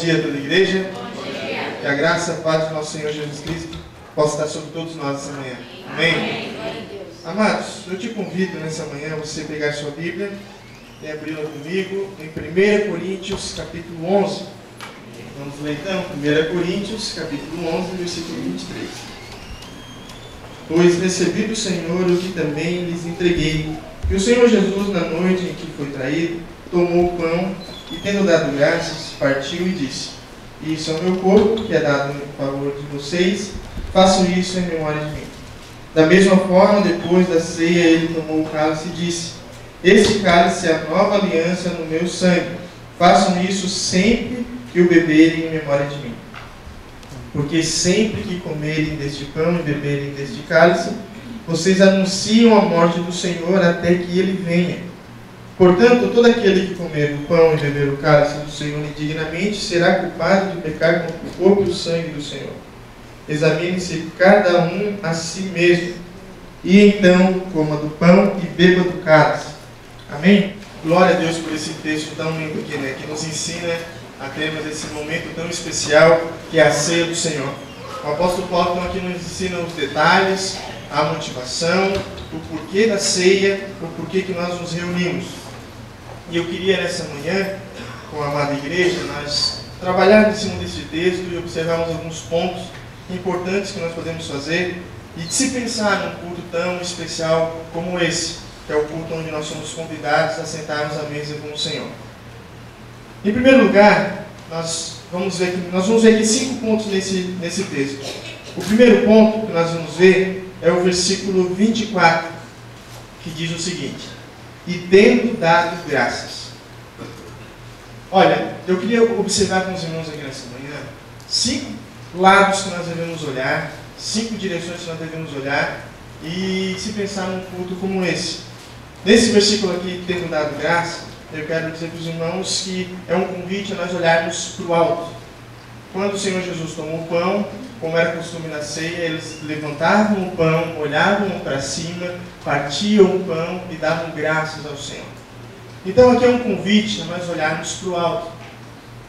dia a toda a igreja. Bom dia. Que a graça e a paz do nosso Senhor Jesus Cristo possa estar sobre todos nós essa manhã. Amém? Amados, eu te convido nessa manhã a você pegar sua Bíblia e abri-la comigo em 1 Coríntios capítulo 11. Vamos ler então 1 Coríntios capítulo 11, versículo 23. Pois recebi do Senhor o que também lhes entreguei, que o Senhor Jesus, na noite em que foi traído, tomou o pão e, tendo dado graças, partiu e disse: Isso é o meu corpo, que é dado em favor de vocês, façam isso em memória de mim. Da mesma forma, depois da ceia, ele tomou o cálice e disse: Este cálice é a nova aliança no meu sangue. Façam isso sempre que o beberem em memória de mim. Porque sempre que comerem deste pão e beberem deste cálice, vocês anunciam a morte do Senhor até que ele venha. Portanto, todo aquele que comer o pão e beber o cálice do Senhor indignamente será culpado de pecar contra o corpo e o sangue do Senhor. Examine-se cada um a si mesmo, e então coma do pão e beba do cálice. Amém? Glória a Deus por esse texto tão lindo aqui, né? Que nos ensina a termos esse momento tão especial que é a ceia do Senhor. O apóstolo Paulo então aqui nos ensina os detalhes, a motivação, o porquê da ceia, o porquê que nós nos reunimos. E eu queria nessa manhã, com a amada igreja, nós trabalharmos em cima desse texto e observarmos alguns pontos importantes que nós podemos fazer e de se pensar num culto tão especial como esse, que é o culto onde nós somos convidados a sentarmos à mesa com o Senhor. Em primeiro lugar, nós vamos ver aqui 5 pontos nesse texto. O primeiro ponto que nós vamos ver é o versículo 24, que diz o seguinte: E tendo dado graças. Olha, eu queria observar com os irmãos aqui nessa manhã 5 lados que nós devemos olhar, 5 direções que nós devemos olhar e se pensar num culto como esse. Nesse versículo aqui, tendo dado graça, eu quero dizer para os irmãos que é um convite a nós olharmos para o alto. Quando o Senhor Jesus tomou o pão, como era costume na ceia, eles levantavam o pão, olhavam para cima, partiam o pão e davam graças ao Senhor. Então aqui é um convite a nós olharmos para o alto.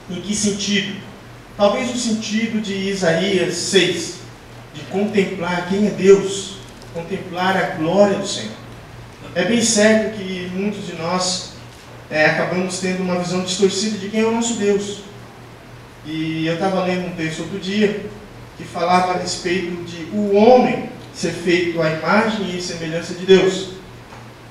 Em que sentido? Talvez o sentido de Isaías 6, de contemplar quem é Deus, contemplar a glória do Senhor. É bem certo que muitos de nós acabamos tendo uma visão distorcida de quem é o nosso Deus. E eu estava lendo um texto outro dia que falava a respeito de o homem ser feito à imagem e semelhança de Deus.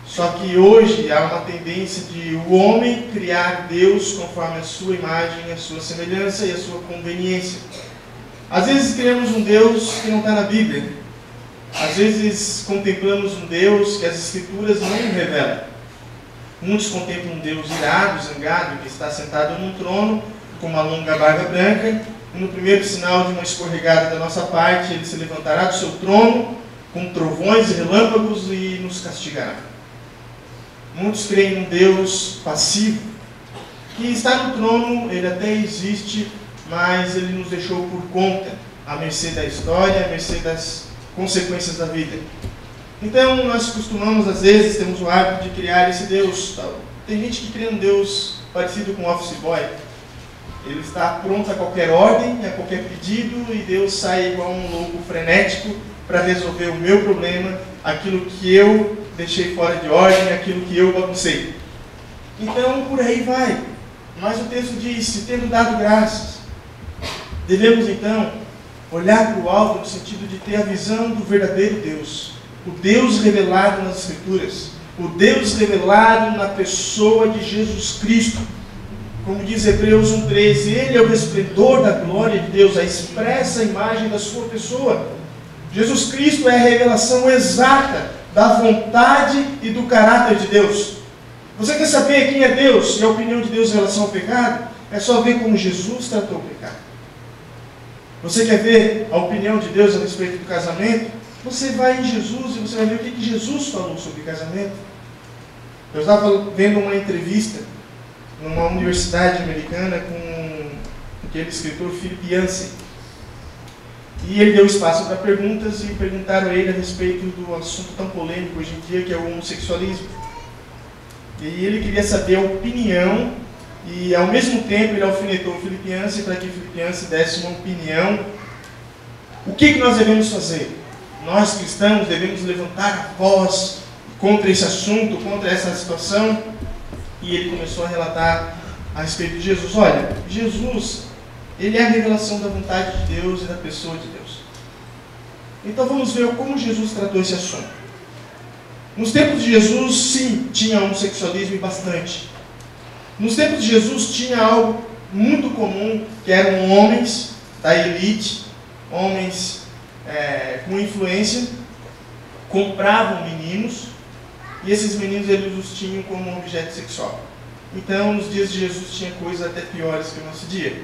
Só que hoje há uma tendência de o homem criar Deus conforme a sua imagem, a sua semelhança e a sua conveniência. Às vezes criamos um Deus que não está na Bíblia. Às vezes contemplamos um Deus que as Escrituras não revelam. Muitos contemplam um Deus irado, zangado, que está sentado num trono com uma longa barba branca, e no primeiro sinal de uma escorregada da nossa parte, ele se levantará do seu trono com trovões e relâmpagos e nos castigará. Muitos creem num Deus passivo, que está no trono, ele até existe, mas ele nos deixou por conta, à mercê da história, à mercê das consequências da vida. Então nós costumamos, às vezes, temos o hábito de criar esse Deus. Tem gente que cria um Deus parecido com um office boy. Ele está pronto a qualquer ordem, a qualquer pedido, e Deus sai igual um louco frenético para resolver o meu problema, aquilo que eu deixei fora de ordem, aquilo que eu baguncei. Então, por aí vai. Mas o texto diz: se tendo dado graças, devemos então olhar para o alto no sentido de ter a visão do verdadeiro Deus, o Deus revelado nas Escrituras, o Deus revelado na pessoa de Jesus Cristo. Como diz Hebreus 1,13, Ele é o resplendor da glória de Deus, a expressa imagem da sua pessoa. Jesus Cristo é a revelação exata da vontade e do caráter de Deus. Você quer saber quem é Deus e a opinião de Deus em relação ao pecado? É só ver como Jesus tratou o pecado. Você quer ver a opinião de Deus a respeito do casamento? Você vai em Jesus e você vai ver o que Jesus falou sobre casamento. Eu estava vendo uma entrevista numa universidade americana com aquele escritor Philip Yancey. E ele deu espaço para perguntas e perguntaram a ele a respeito do assunto tão polêmico hoje em dia, que é o homossexualismo. E ele queria saber a opinião E ao mesmo tempo ele alfinetou Filipenses para que Filipenses desse uma opinião. O que nós devemos fazer? Nós cristãos devemos levantar a voz contra esse assunto, contra essa situação. E ele começou a relatar a respeito de Jesus. Olha, Jesus, ele é a revelação da vontade de Deus e da pessoa de Deus. Então vamos ver como Jesus tratou esse assunto. Nos tempos de Jesus, sim, tinha homossexualismo e bastante. Nos tempos de Jesus tinha algo muito comum, que eram homens da elite, homens com influência, compravam meninos, e esses meninos eles os tinham como objeto sexual. Então, nos dias de Jesus tinha coisas até piores que o nosso dia.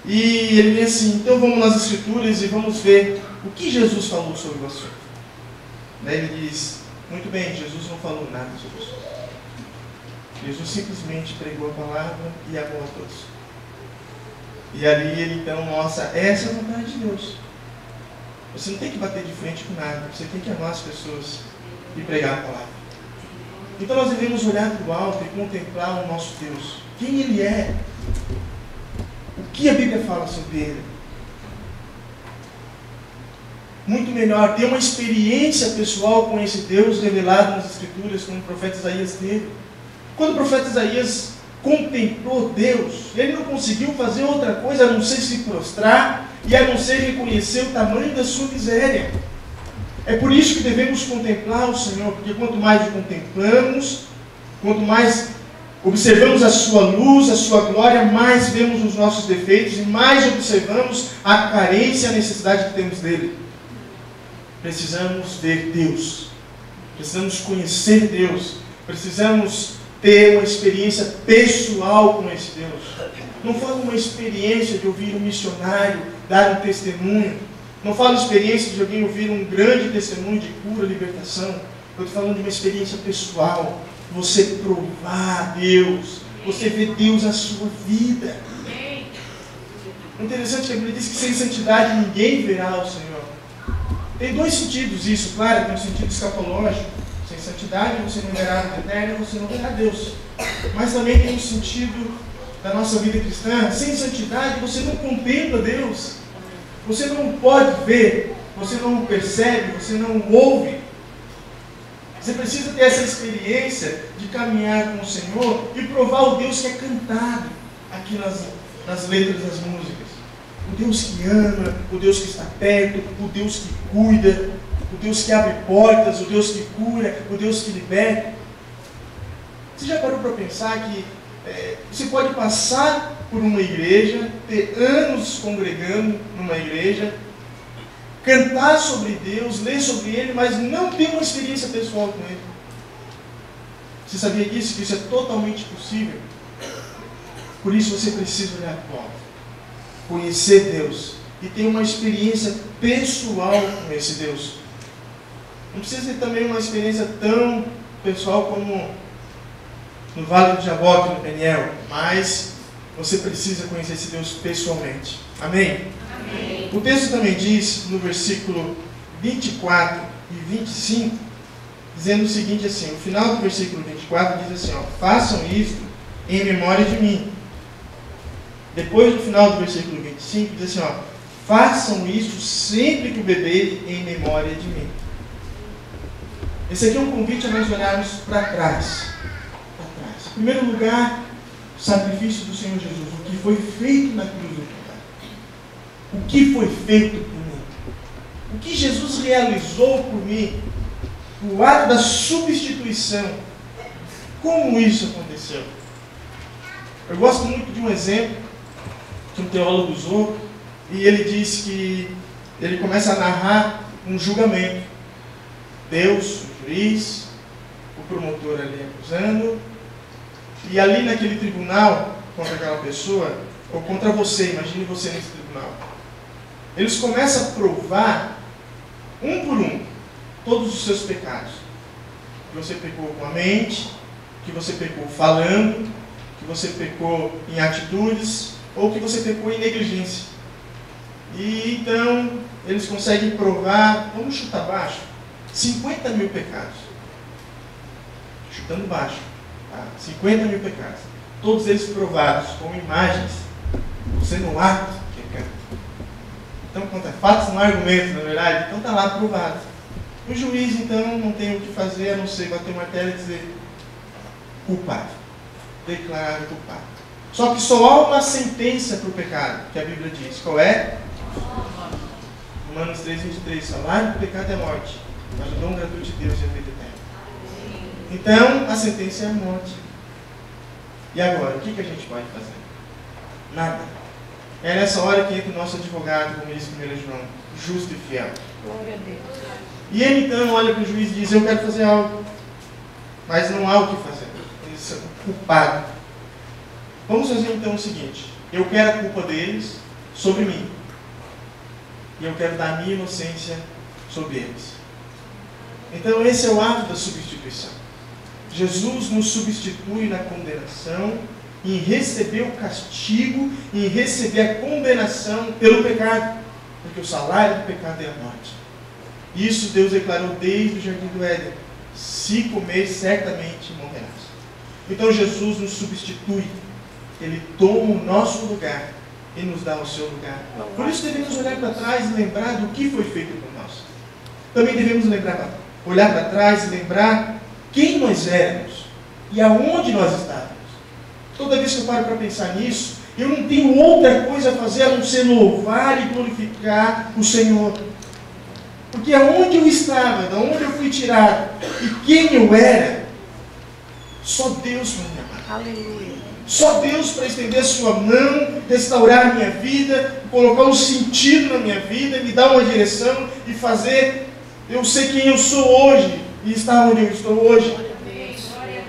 E ele vem assim, então vamos nas Escrituras e vamos ver o que Jesus falou sobre o assunto. Daí ele diz, muito bem, Jesus não falou nada sobre isso. Jesus simplesmente pregou a palavra e amou a todos. E ali ele então mostra, essa é a vontade de Deus. Você não tem que bater de frente com nada, você tem que amar as pessoas e pregar a palavra. Então nós devemos olhar para o alto e contemplar o nosso Deus. Quem Ele é? O que a Bíblia fala sobre Ele? Muito melhor ter uma experiência pessoal com esse Deus revelado nas Escrituras, como o profeta Isaías teve. Quando o profeta Isaías contemplou Deus, ele não conseguiu fazer outra coisa a não ser se prostrar e a não ser reconhecer o tamanho da sua miséria. É por isso que devemos contemplar o Senhor, porque quanto mais o contemplamos, quanto mais observamos a sua luz, a sua glória, mais vemos os nossos defeitos e mais observamos a carência e a necessidade que temos dele. Precisamos ver Deus, precisamos conhecer Deus, precisamos ter uma experiência pessoal com esse Deus. Não falo uma experiência de ouvir um missionário dar um testemunho. Não falo experiência de alguém ouvir um grande testemunho de cura, libertação. Eu estou falando de uma experiência pessoal. Você provar Deus. Você ver Deus na sua vida. É interessante que a Bíblia diz que sem santidade ninguém verá o Senhor. Tem dois sentidos isso, claro, tem um sentido escatológico. Sem santidade você não verá a vida eterna, você não verá Deus. Mas também tem um sentido da nossa vida cristã. Sem santidade você não contempla Deus. Você não pode ver, você não percebe, você não ouve. Você precisa ter essa experiência de caminhar com o Senhor e provar o Deus que é cantado aqui nas letras das músicas. O Deus que ama, o Deus que está perto, o Deus que cuida, o Deus que abre portas, o Deus que cura, o Deus que liberta. Você já parou para pensar que você pode passar por uma igreja, ter anos congregando numa igreja, cantar sobre Deus, ler sobre Ele, mas não ter uma experiência pessoal com Ele? Você sabia disso? Que isso é totalmente possível? Por isso você precisa olhar para o alto, conhecer Deus e ter uma experiência pessoal com esse Deus. Não precisa ter também uma experiência tão pessoal como no Vale do Jaboque, no Peniel, mas você precisa conhecer esse Deus pessoalmente. Amém? Amém? O texto também diz, no versículo 24 e 25, dizendo o seguinte assim, o final do versículo 24 diz assim, façam isto em memória de mim. Depois, no final do versículo 25, diz assim, façam isto sempre que o beberem em memória de mim. Esse aqui é um convite a nós olharmos para trás. Em primeiro lugar, o sacrifício do Senhor Jesus, o que foi feito na cruz do Calvário. O que foi feito por mim? O que Jesus realizou por mim? O ato da substituição. Como isso aconteceu? Eu gosto muito de um exemplo que um teólogo usou, e ele diz que ele começa a narrar um julgamento. Deus, o juiz, o promotor ali acusando, e ali naquele tribunal, contra aquela pessoa, ou contra você, imagine você nesse tribunal, eles começam a provar, um por um, todos os seus pecados. Que você pecou com a mente, que você pecou falando, que você pecou em atitudes, ou que você pecou em negligência. E então, eles conseguem provar, vamos chutar baixo, 50 mil pecados. Chutando baixo. 50 mil pecados. todos eles provados com imagens, sendo ato pecado. Então, quanto a fatos, não há argumentos, na verdade. Então está lá provado. O juiz, então, não tem o que fazer a não ser bater o martelo e dizer culpado, declarado culpado. Só que só há uma sentença para o pecado, que a Bíblia diz. Qual é? Romanos 3:23. O salário do pecado é a morte, mas o dom gratuito de Deus é a vida eterna. Então, a sentença é a morte. E agora, o que a gente pode fazer? Nada. É nessa hora que entra o nosso advogado, como diz 1 João, justo e fiel. Glória a Deus. E ele então olha para o juiz e diz: eu quero fazer algo, mas não há o que fazer. Eles são culpados. Vamos fazer então o seguinte: eu quero a culpa deles sobre mim, e eu quero dar a minha inocência sobre eles. Então esse é o ato da substituição. Jesus nos substitui na condenação, em receber o castigo, em receber a condenação pelo pecado, porque o salário do pecado é a morte. Isso Deus declarou desde o jardim do Éden: se comer, certamente morrerás. Então Jesus nos substitui, Ele toma o nosso lugar e nos dá o seu lugar. Por isso devemos olhar para trás e lembrar do que foi feito por nós. Também devemos olhar para trás e lembrar quem nós éramos e aonde nós estávamos. Toda vez que eu paro para pensar nisso, eu não tenho outra coisa a fazer a não ser louvar e glorificar o Senhor. Porque aonde eu estava, de onde eu fui tirado e quem eu era, só Deus para me amar. Aleluia. Só Deus para estender a sua mão, restaurar a minha vida, colocar um sentido na minha vida, me dar uma direção e fazer eu ser quem eu sou hoje e estar onde eu estou hoje.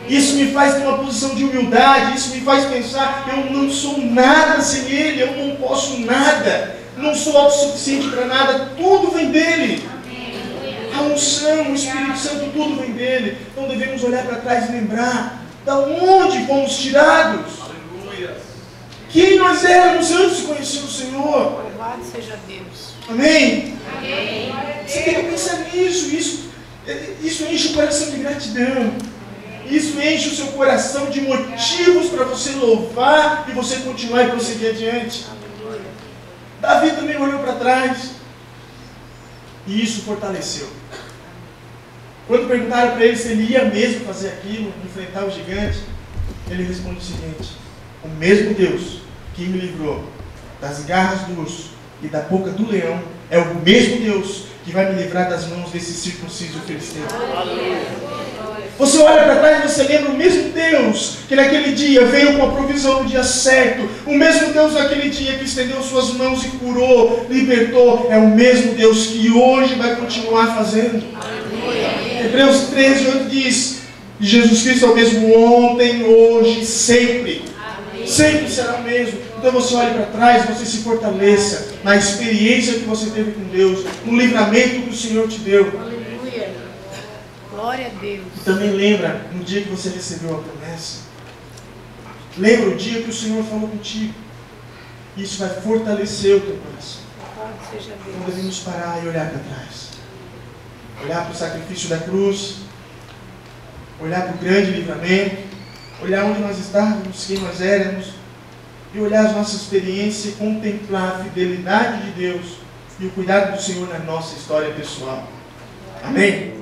Isso me faz ter uma posição de humildade, isso me faz pensar: eu não sou nada sem Ele, eu não posso nada, não sou autossuficiente para nada, tudo vem dEle. A unção, o Espírito Santo, tudo vem dEle. Então devemos olhar para trás e lembrar da onde fomos tirados. Aleluia. Quem nós éramos antes de conhecer o Senhor. Louvado seja Deus. Amém? Amém. Você tem que pensar nisso. Isso enche o coração de gratidão. Isso enche o seu coração de motivos para você louvar e você continuar e prosseguir adiante. Aleluia. Davi também olhou para trás e isso fortaleceu. Quando perguntaram para ele se ele ia mesmo fazer aquilo, enfrentar o gigante, ele responde o seguinte: o mesmo Deus que me livrou das garras do urso e da boca do leão é o mesmo Deus que vai me livrar das mãos desse circunciso filisteu. Você olha para trás e você lembra o mesmo Deus que naquele dia veio com a provisão no dia certo, o mesmo Deus naquele dia que estendeu suas mãos e curou, libertou, é o mesmo Deus que hoje vai continuar fazendo. Hebreus 13:8 diz: Jesus Cristo é o mesmo ontem, hoje, sempre. Sempre será o mesmo. Então você olha para trás, você se fortaleça na experiência que você teve com Deus, no livramento que o Senhor te deu. Aleluia. Glória a Deus. E também lembra no dia que você recebeu a promessa. Lembra o dia que o Senhor falou contigo. Isso vai fortalecer o teu coração. Louvado seja Então Deus. devemos parar e olhar para trás. Olhar para o sacrifício da cruz. Olhar para o grande livramento. Olhar onde nós estávamos, quem nós éramos. E olhar as nossas experiências e contemplar a fidelidade de Deus e o cuidado do Senhor na nossa história pessoal. Amém?